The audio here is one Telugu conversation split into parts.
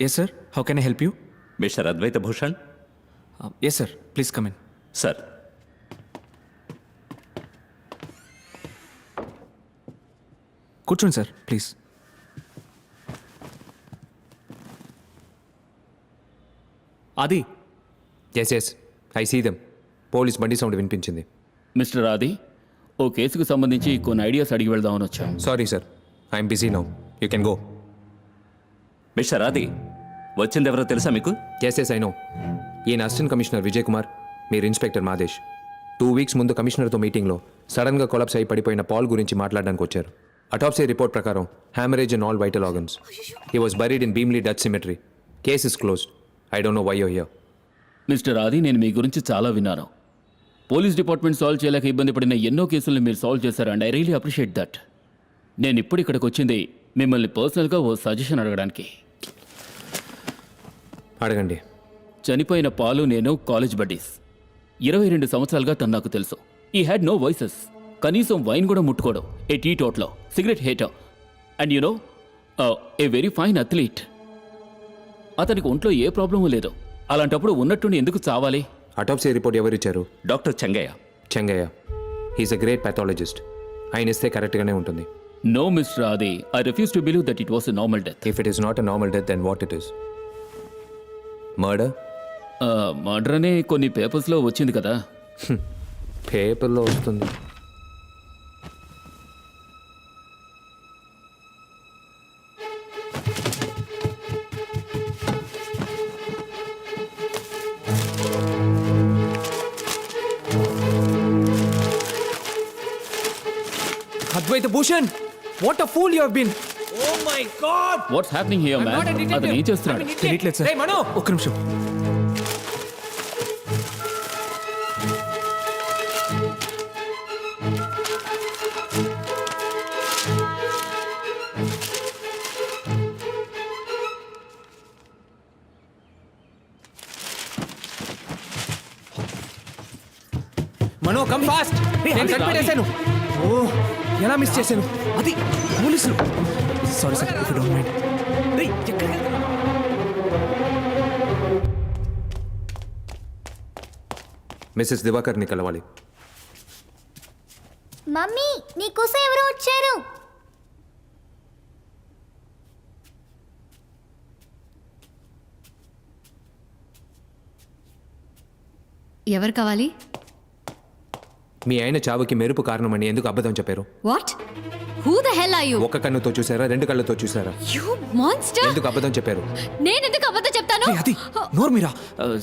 Yes, sir. How can I help you? Mister Advaita Bhushan. Yes, sir. Please come in. Sir, కూర్చోండి sir please. Aadi. Yes yes, I see them. Police బండి సౌండ్ వినిపించింది. మిస్టర్ ఆది, ఓ కేసుకు సంబంధించి కొన్ని ఐడియాస్ అడిగి వెళ్దామని వచ్చాం. Sorry sir, I'm busy now. You can go. Mister Aadi, వచ్చిందెవరో తెలుసా మీకు? Yes yes, I know. ఈయన అసిస్టెంట్ కమిషనర్ విజయ్ కుమార్, మీరు ఇన్స్పెక్టర్ మాదేశ్. 2 weeks ముందు కమిషనర్తో మీటింగ్లో సడన్గా కొలాప్స్ అయి పడిపోయిన పాల్ గురించి మాట్లాడడానికి వచ్చారు. అటాప్సీ రిపోర్ట్ ప్రకారం haemorrhage in all vital organs. He was buried in Bheemli Dutch cemetery. Case is closed. I don't know why you here. Mister Aadi, నేను మీ గురించి చాలా విన్నాను. పోలీస్ డిపార్ట్మెంట్ సాల్వ్ చేయలేక ఇబ్బంది పడిన ఎన్నో కేసులను మీరు సాల్వ్ చేశారు, and I really appreciate that. నేను ఇప్పుడు ఇక్కడికి వచ్చింది మిమ్మల్ని పర్సనల్గా ఓ సజెషన్ అడగడానికి. అడగండి. చనిపోయిన పాలు నేను కాలేజ్ బడ్డీస్. 22 సంవత్సరాలుగా తను నాకు తెలుసు. He had no vices. కనీసం వైన్ కూడా ముట్టుకోవడం. A teetotaller cigarette hater. And you know, a very fine athlete. అతనికి ఒంట్లో ఏ ప్రాబ్లము లేదు. అలాంటప్పుడు ఉన్నట్టుండి ఎందుకు చావాలి? అటాప్సీ రిపోర్ట్ ఎవరిచ్చారు? Doctor Chengaiah. Chengaiah. He's a great pathologist. ఆయన ఇస్తే కరెక్ట్గానే ఉంటుంది. No mister Adi, I refuse to believe that it was a normal death. If it is not a normal death, then what it is? Murder? Murder అనే కొన్ని పేపర్స్లో వచ్చింది కదా. పేపర్లో వస్తుంది. Advaita Bhushan, what a fool you have been. Oh my God. What's happening here man? అతను ఏం చేస్తున్నాడు? తెలియట్లేదు సార్. ఒక్క నిమిషం. Mano come fast. నేను కనిపెట్టేశాను. ఓ, ఎలా మిస్ చేశాను? అది పోలీసులు. Sorry sir, if you don't mind. రేయ్, ఎక్కడికి వెళ్తున్నావ్? మిస్సెస్ దివాకర్ని కలవాలి. మమ్మీ, నీకోసం ఎవరో వచ్చారు. ఎవరు కావాలి? మీ ఆయన చావుకి మెరుపు కారణమని ఎందుకు అబద్ధం చెప్పారు? What? Who the hell are you? ఒక కన్నుతో చూసారా, 2 కళ్ళతో చూసారా? You monster! ఎందుకు అబద్ధం చెప్పారు? నేను ఎందుకు అబద్ధం చెప్తాను? రేయ్, అది నోరు మీరా.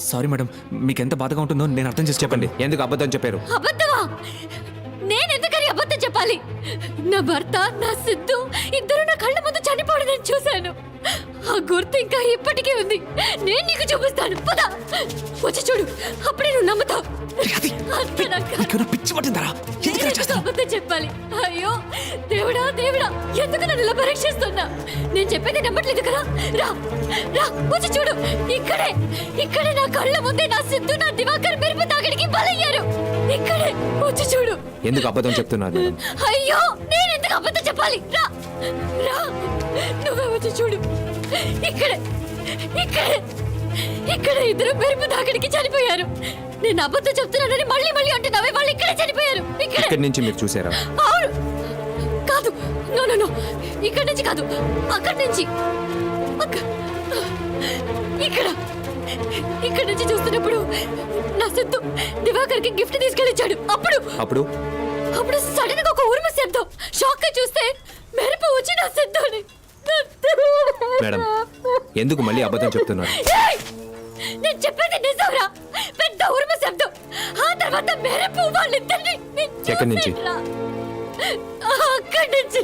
సారీ మేడం, మీకు ఎంత బాధగా ఉంటుందో నేను అర్థం చేసి చెప్పండి. ఎందుకు అబద్ధం చెప్పారు? అబద్ధమా? నేను ఎందుకని అబద్ధం చెప్పాలి? నా భర్త, నా సిద్ధు ఇద్దరు నా కళ్ళ ముందు చనిపోవడం నేను చూశాను. ఆ గుర్తు ఇంకా ఇప్పటికీ ఉంది. నేను నీకు చూపిస్తాను. పద, వచ్చి చూడు, అప్పుడే నువ్వు నమ్ముతావు. పిచ్చి పట్టిందరా? అబద్ధం చెప్పాలి? అయ్యో దేవుడా, దేవుడా, ఎందుకు నన్ను ఇలా పరీక్షిస్తున్నా? నేను చెప్పేది నమ్మట్లేదు కదా. రా రా, వచ్చి చూడు. ఇక్కడే ఇక్కడే నా కళ్ళ ముందే నా సిద్ధు, నా దివాకర్ మెరుపు తాగడికి బలయ్యారు. ఇక్కడే వచ్చి చూడు. ఎందుకు అబద్ధం చెప్తున్నారు మేడం? అయ్యో, నేను ఎందుకు అబద్ధం చెప్పాలి? రా రా, నువ్వే వచ్చి చూడు. ఇక్కడే ఇక్కడే ఇక్కడ ఇద్దరు మెరుపు తాగడికి చనిపోయారు. నేను అబద్ధం చెప్తున్నానని మళ్ళీ మళ్ళీ అంటున్నావే, వాళ్ళు ఇక్కడే చనిపోయారు. ఇక్కడి నుంచి మీరు చూసారా? అవును. కాదు, నో నో నో, ఇక్కడి నుంచి కాదు, అక్కడి నుంచి. ఇక్కడ ఇక్కడ నుంచి చూస్తున్నప్పుడు నా సిద్ధు దివాకర్కి గిఫ్ట్ తీసుకెళ్ళిచ్చాడు. అప్పుడు అప్పుడు అప్పుడు సడన్ గా ఒక ఉరుము శబ్దం. షాక్ గా చూస్తే మెరుపు వచ్చి నా సిద్ధుని. మేడం, ఎందుకు మళ్ళీ అబద్ధం చెప్తున్నారు? నేను చెప్పేది నిజంరా. పెద్ద ఉరుము శబ్దం, ఆ తర్వాత మెరుపు. వాళ్ళిద్దరిని ఎక్కడి నుంచి? అక్కడి నుంచి.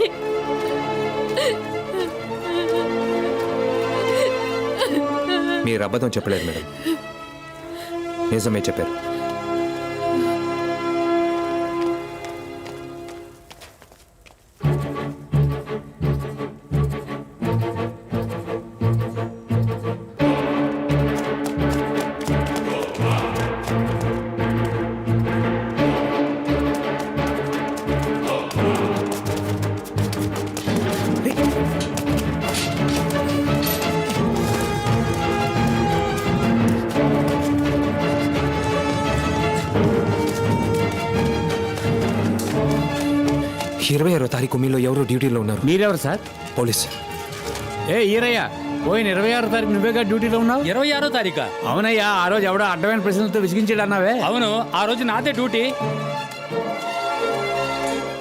మీరు అబద్ధం చెప్పలేదు మేడం, నిజమే చెప్పారు. 26వ తారీఖు మీలో ఎవరో డ్యూటీలో ఉన్నారు. మీరెవరు సార్? పోలీస్. ఏ ఈరయ్య, పోయిన 26 తారీఖు నువ్వేగా డ్యూటీలో ఉన్నావు? 26వ తారీఖా? అవునయ్యా, ఆ రోజు ఎవడో అడ్డమైన ప్రశ్నలతో విసిగించాడు అన్నావే. అవును, ఆ రోజు నాదే డ్యూటీ.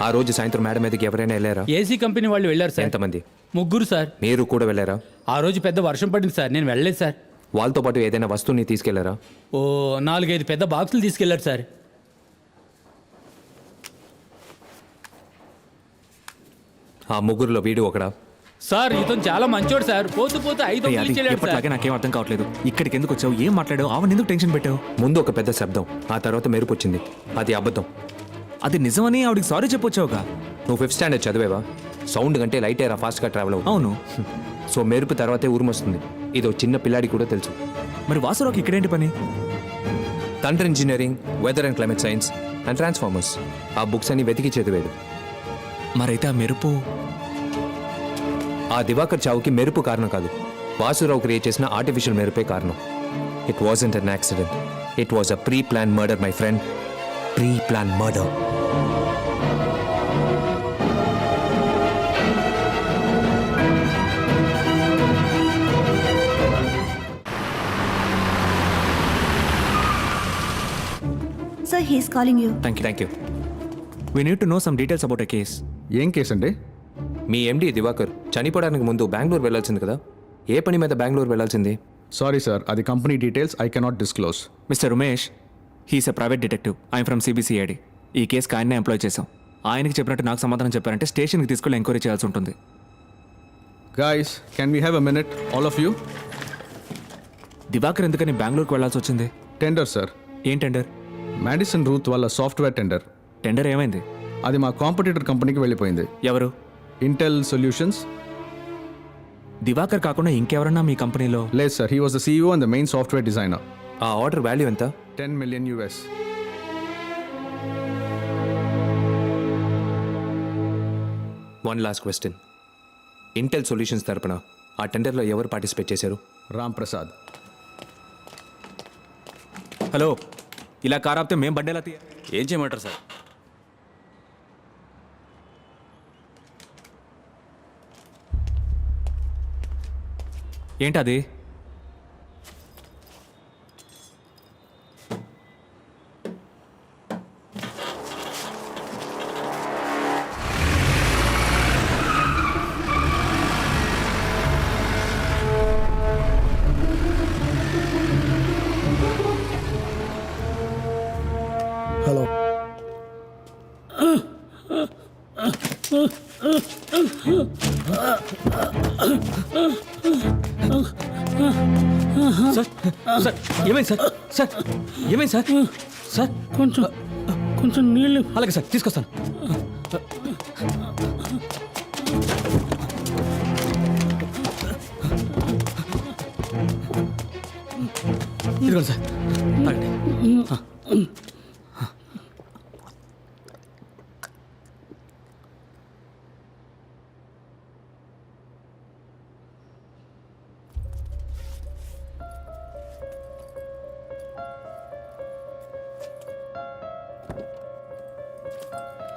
ఆ రోజు సాయంత్రం మేడం మీదకి ఎవరైనా వెళ్ళారా? ఏసీ కంపెనీ వాళ్ళు వెళ్ళారు సార్. ఎంతమంది? 3 సార్. మీరు కూడా వెళ్ళారా? ఆ రోజు పెద్ద వర్షం పడింది సార్, నేను వెళ్ళలేదు సార్. వాళ్ళతో పాటు ఏదైనా వస్తువుని తీసుకెళ్లారా? ఓ 4-5 పెద్ద బాక్సులు తీసుకెళ్లారు సార్. ఆ ముగ్గురులో వీడు ఒకడా? సార్ ఇతను చాలా మంచోడు సార్, పోతూ పోతూ 5 అది తీసుకెళ్ళాడు సార్. ఎప్పటిలాగే నాకేం అర్థం కావట్లేదు. ఇక్కడికి ఎందుకు వచ్చావు? ఏం మాట్లాడావు? ఆవిడ ఎందుకు టెన్షన్ పెట్టావు? ముందు ఒక పెద్ద శబ్దం, ఆ తర్వాత మెరుపు వచ్చింది. అది అబద్ధం. అది నిజమని ఆవిడికి సారీ చెప్పొచ్చావుగా. నువ్వు 5th స్టాండర్డ్ చదివేవా? సౌండ్ కంటే లైట్ ఎయిర్ ఫాస్ట్గా ట్రావెల్ అవుతుంది. అవును. సో మెరుపు తర్వాతే ఉరుమొస్తుంది. ఇదో చిన్న పిల్లాడి కూడా తెలుసు. మరి వాసురావుకి ఇక్కడేంటి పని? Thunder engineering, weather and climate science and transformers ఆ బుక్స్ అని వెతికి చదివాడు. మరైతే ఆ మెరుపు ఆ దివాకర్ చావుకి మెరుపు కారణం కాదు, వాసురావు క్రియేట్ చేసిన ఆర్టిఫిషియల్ మెరుపే కారణం. It wasn't an accident, it was a pre plan murder my friend. Pre plan murder. Sir, he is calling you. Thank you. We need to know some details about a case. ఏం కేసు అండి? మీ ఎండి దివాకర్ చనిపోవడానికి ముందు బెంగళూరు వెళ్ళాల్సింది కదా, ఏ పని మీద బెంగళూరు వెళ్ళాల్సింది? సారీ సార్, అది company details, I cannot disclose. Mister Umesh, he's a private detective. I'm from CBCID. ఈ కేసుకి ఆయన్నే ఎంప్లాయ్ చేశాం. ఆయనకి చెప్పినట్టు నాకు సమాధానం చెప్పారంటే స్టేషన్కి తీసుకెళ్ళి ఎంక్వైరీ చేయాల్సి ఉంటుంది. Guys, can we have a minute, all of you? Divakar ఎందుకని బెంగళూరుకి వెళ్ళాల్సి వచ్చింది? టెండర్ సార్, ఏం టెండర్? మ్యాడిసన్ రూత్ వాళ్ళ సాఫ్ట్వేర్ టెండర్. టెండర్ ఏమైంది? అది మా కాంపిటీటర్ కంపెనీకి వెళ్ళిపోయింది, ఎవరు? Intel solutions. దివాకర్ కాకుండా ఇంకెవరన్నా మీ కంపెనీలో? లేదు sir, he was the CEO and the main software designer. ఆ ఆర్డర్ వాల్యూ ఎంత? $10 million US. One last question. Intel solutions తరపున ఆ టెండర్లో ఎవరు పార్టిసిపేట్ చేశారు? రామ్ ప్రసాద్. హలో, ఇలా కార్ ఆపితే మేము బండేలా తీయ. ఏం చేయమంటారు సార్? ఏంటది? హలో, సార్, సార్ ఏమైంది సార్? సార్ ఏమైంది సార్? సార్ కొంచెం నీళ్ళు. అలాగే సార్, తీసుకొస్తాను. ఇదిగోండి సార్, తాగండి.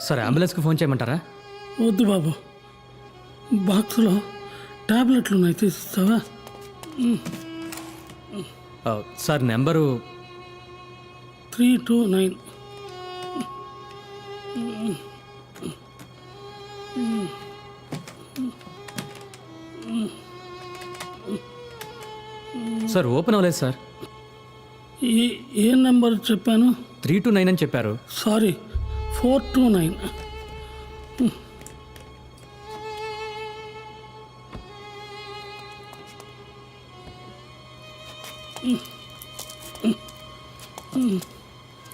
సార్, అంబులెన్స్కి ఫోన్ చేయమంటారా? వద్దు బాబు, బాక్స్లో టాబ్లెట్లు ఉన్నాయి, తీసిస్తావా? Sir, number 329. సార్ ఓపెన్ అవ్వలేదు సార్. ఏ నెంబర్ చెప్పాను? 329 అని చెప్పారు. సారీ, 429.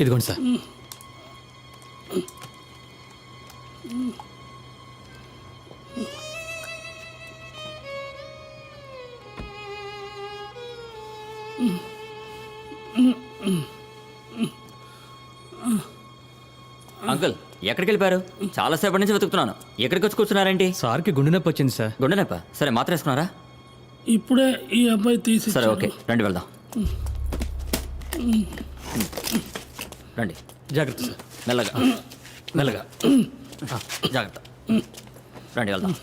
ఇదిగోండి సార్. అంకుల్, ఎక్కడికి వెళ్ళిపోయారు? చాలాసేపటి నుంచి వెతుకుతున్నాను. ఎక్కడికి వచ్చి కూర్చున్నారేంటి? సార్కి గుండె నొప్పి వచ్చింది సార్. గుండె నొప్ప? సరే, మాత్ర వేసుకున్నారా? ఇప్పుడే ఈ అబ్బాయి తీసి. సరే, ఓకే, రండి వెళ్దాం. రండి, జాగ్రత్త సార్. మెల్లగా మెల్లగా. జాగ్రత్త రండి వెళ్దాం.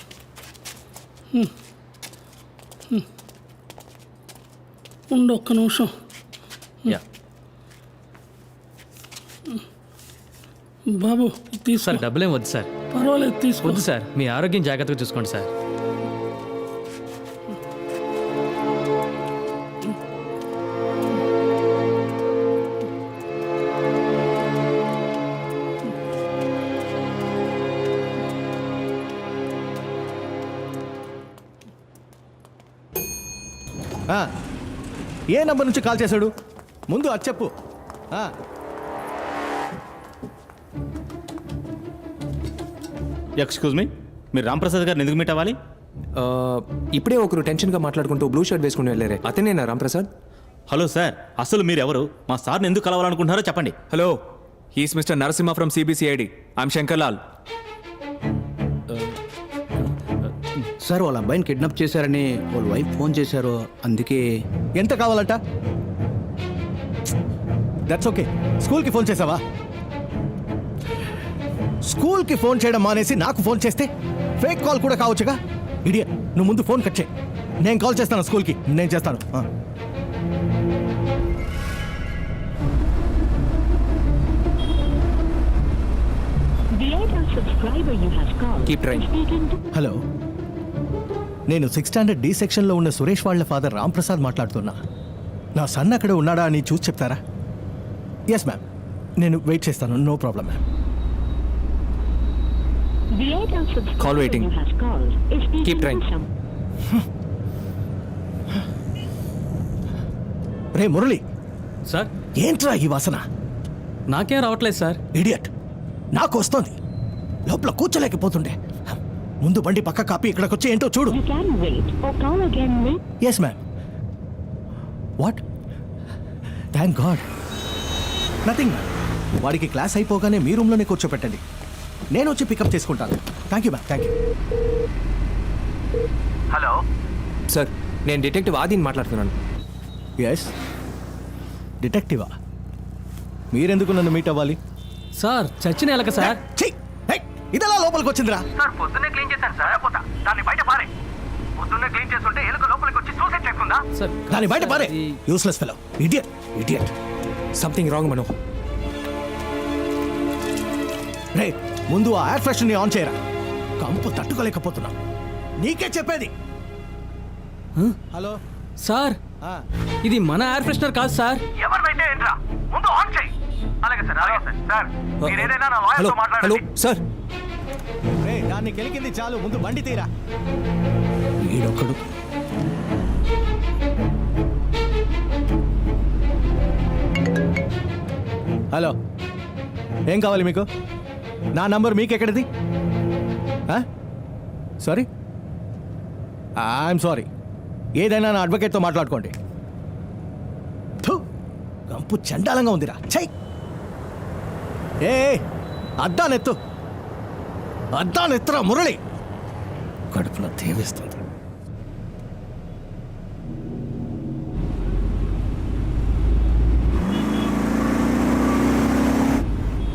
ఉండు ఒక్క నిమిషం. యా బాబు ఇది తీసుకో. సార్ డబ్బులేం వద్దు సార్. పర్వాలేదు తీసుకో. వద్దు సార్, మీ ఆరోగ్యం జాగ్రత్తగా చూసుకోండి సార్. ఏ నంబర్ నుంచి కాల్ చేశాడు ముందు అది చెప్పు. ఎక్స్క్యూజ్ మీ, మీరు రాంప్రసాద్ గారిని ఎందుకు మీట్ అవ్వాలి? ఇప్పుడే ఒకరు టెన్షన్గా మాట్లాడుకుంటూ బ్లూ షర్ట్ వేసుకుని వెళ్ళారే, అతనేనా రాంప్రసాద్? హలో సార్, అసలు మీరు ఎవరు? మా సార్ని ఎందుకు కలవాలనుకుంటున్నారో చెప్పండి. Hello, he's mister Narasimha from CBCID. I'm Shankar Lal. Sir వాళ్ళ అబ్బాయిని కిడ్నాప్ చేశారని వాళ్ళ వైఫ్ ఫోన్ చేశారు, అందుకే. ఎంత కావాలంట? That's okay. స్కూల్కి ఫోన్ చేసావా? స్కూల్కి ఫోన్ చేయడం మానేసి నాకు ఫోన్ చేస్తే ఫేక్ కాల్ కూడా కావచ్చుగా. ఇడియట్, నువ్వు ముందు ఫోన్ కట్ చేయి. నేను కాల్ చేస్తాను స్కూల్కి, నేను చేస్తాను. Keep train. హలో, నేను 6th స్టాండర్డ్ డి సెక్షన్లో ఉన్న సురేష్ వాళ్ళ ఫాదర్ రాంప్రసాద్ మాట్లాడుతున్నా. నా సన్ అక్కడ ఉన్నాడా అని చూసి చెప్తారా? ఎస్ మ్యామ్, నేను వెయిట్ చేస్తాను. No problem ma'am. Call waiting. Keep trying. రే మురళి, సార్ ఏంట్రా ఈ వాసన? నాకేం రావట్లేదు సార్. ఇడియట్, నాకు వస్తోంది. లోపల కూర్చోలేకపోతుండే. ముందు బండి పక్క కాపీ ఇక్కడికి వచ్చి ఏంటో చూడు. Yes ma'am. What? Thank God. Nothing ma'am. వాడికి క్లాస్ అయిపోగానే మీ రూమ్లోనే కూర్చోపెట్టండి, నేను వచ్చి పికప్ చేసుకుంటాను. Thank you ma'am, thank you. Hello sir, నేను డిటెక్టివ్ ఆదిని మాట్లాడుతున్నాను. ఎస్, డిటెక్టివా? మీరెందుకు నన్ను మీట్ అవ్వాలి? సార్ చచ్చిన ఎలక సార్. ఛీ! హే! ఇదెలా లోపలికి వచ్చిందిరా? సార్ పొద్దున్నే క్లీన్ చేశాను సార్. పోతా దాన్ని బయట పారే. పొద్దున్నే క్లీన్ చేస్తుంటే ఎలుక లోపలికి వచ్చి సూసైడ్ చేసుకుందా? సార్ దాన్ని బయట పారే. Useless fellow. Idiot, idiot. Something wrong Mano. రే, ముందు ఆ ఎయిర్ ఫ్రెషర్ని ఆన్ చేయరా. కంపు తట్టుకోలేకపోతున్నా. నీకే చెప్పేది. హలో సార్, ఇది మన ఎయిర్ ఫ్రెషనర్ కాదు సార్. ఎవరు బయట ఏంట్రా? ముందు ఆన్ చేయి. అలాగే సార్, అలాగే సార్. సార్ మీరు ఏదైనా నా హలో లాయర్తో హలో మాట్లాడండి. సార్. రే, దాన్ని కెలికింది చాలు, ముందు బండి తీరా. ఈడొక్కడు. హలో, ఏం కావాలి మీకు? నా నంబర్ మీకెక్కడిది? Sorry, I'm sorry. ఏదైనా నా అడ్వకేట్తో మాట్లాడుకోండి. థు, కంపు చండాలంగా ఉందిరా. చెయ్. ఏ, అద్దానెత్తు, అద్దానెత్తురా మురళి. కడుపులో తేవేస్తుంది.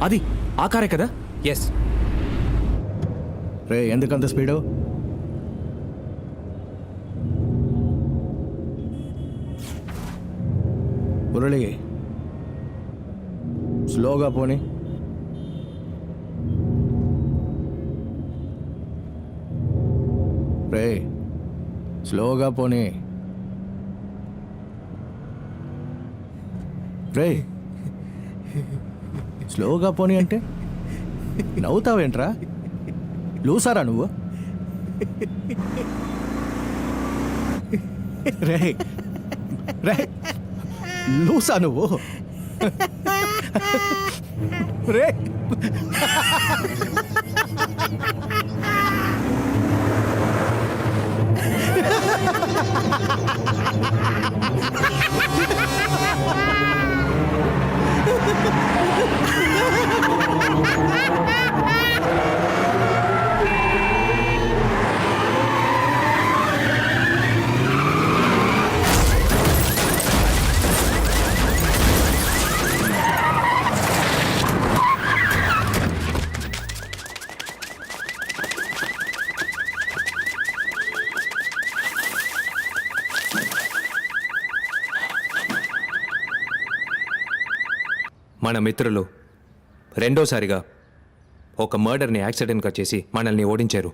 అది ఆ కారే కదా? ఎస్. రే, ఎందుకంత స్పీడు? మురళి, స్లోగా పోనీ. రే, స్లోగా పోనీ. రే, స్లోగా పోనీ అంటే నవ్వుతావేంట్రా? లూసారా నువ్వు? రే రే, లూసా నువ్వు? రే, మన మిత్రులు రెండోసారిగా ఒక మర్డర్ని యాక్సిడెంట్గా చేసి మనల్ని ఓడించారు.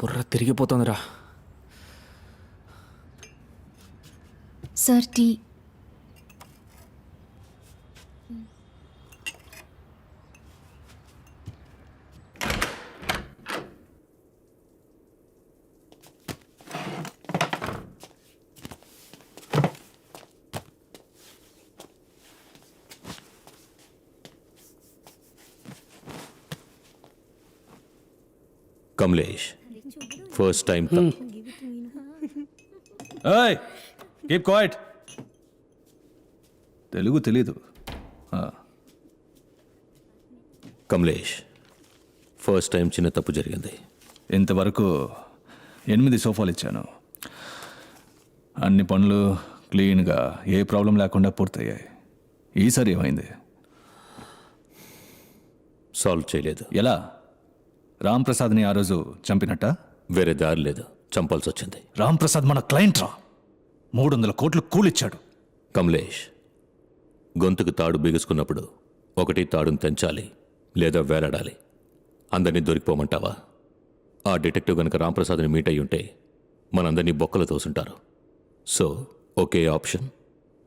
బుర్ర తిరిగిపోతుందిరా. Sir tea. Kamlesh, first time keep quiet. Telugu తెలీదు. కమలేష్, ఫస్ట్ టైం చిన్న తప్పు జరిగింది. ఇంతవరకు 8 సోఫాలు ఇచ్చాను. అన్ని పనులు క్లీన్గా ఏ ప్రాబ్లం లేకుండా పూర్తయ్యాయి. ఈసారి ఏమైంది? సాల్వ్ చేయలేదు. ఎలా? రామ్ ప్రసాద్ని ఆ రోజు చంపినట్ట? వేరే దారి లేదు, చంపాల్సి వచ్చింది. రామ్ ప్రసాద్ మన క్లయింట్ రా. 300 కోట్లు కూలిచ్చాడు. కమలేష్, గొంతుకు తాడు బిగుసుకున్నప్పుడు ఒకటి తాడును తెంచాలి లేదా వేలాడాలి. అందరినీ దొరికిపోమంటావా? ఆ డిటెక్టివ్ గనక రాంప్రసాద్ని మీట్ అయ్యి ఉంటే మనందరినీ బొక్కలు తోసుంటారు. సో ఒకే ఆప్షన్,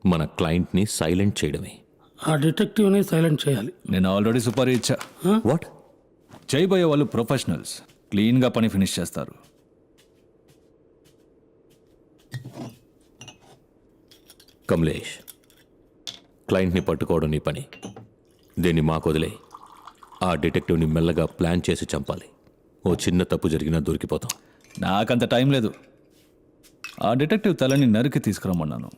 మన క్లయింట్ని సైలెంట్ చేయడమే. ఆ డిటెక్టివ్ని సైలెంట్ చేయాలి. నేను ఆల్రెడీ సుపారీ ఇచ్చా. వాట్? చేయబోయే వాళ్ళు ప్రొఫెషనల్స్, క్లీన్గా పని ఫినిష్ చేస్తారు. కమలేష్, క్లయింట్ని పట్టుకోవడం నీ పని. దీన్ని మాకు వదిలే. ఆ డిటెక్టివ్ని మెల్లగా ప్లాన్ చేసి చంపాలి. ఓ చిన్న తప్పు జరిగినా దొరికిపోతాం. నాకంత టైం లేదు. ఆ డిటెక్టివ్ తలని నరికి తీసుకురమ్మన్నాను.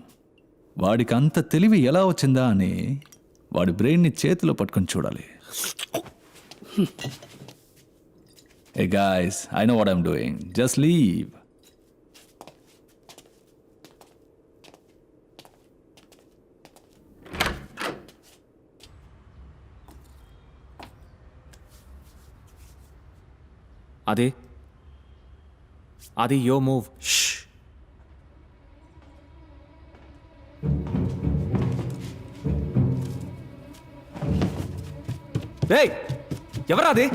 వాడికి అంత తెలివి ఎలా వచ్చిందా అని వాడి బ్రెయిన్ని చేతిలో పట్టుకొని చూడాలి. Hey guys, I know what I'm doing. Just leave. అది యో మూవ్. రేయ్, ఎవరా అది?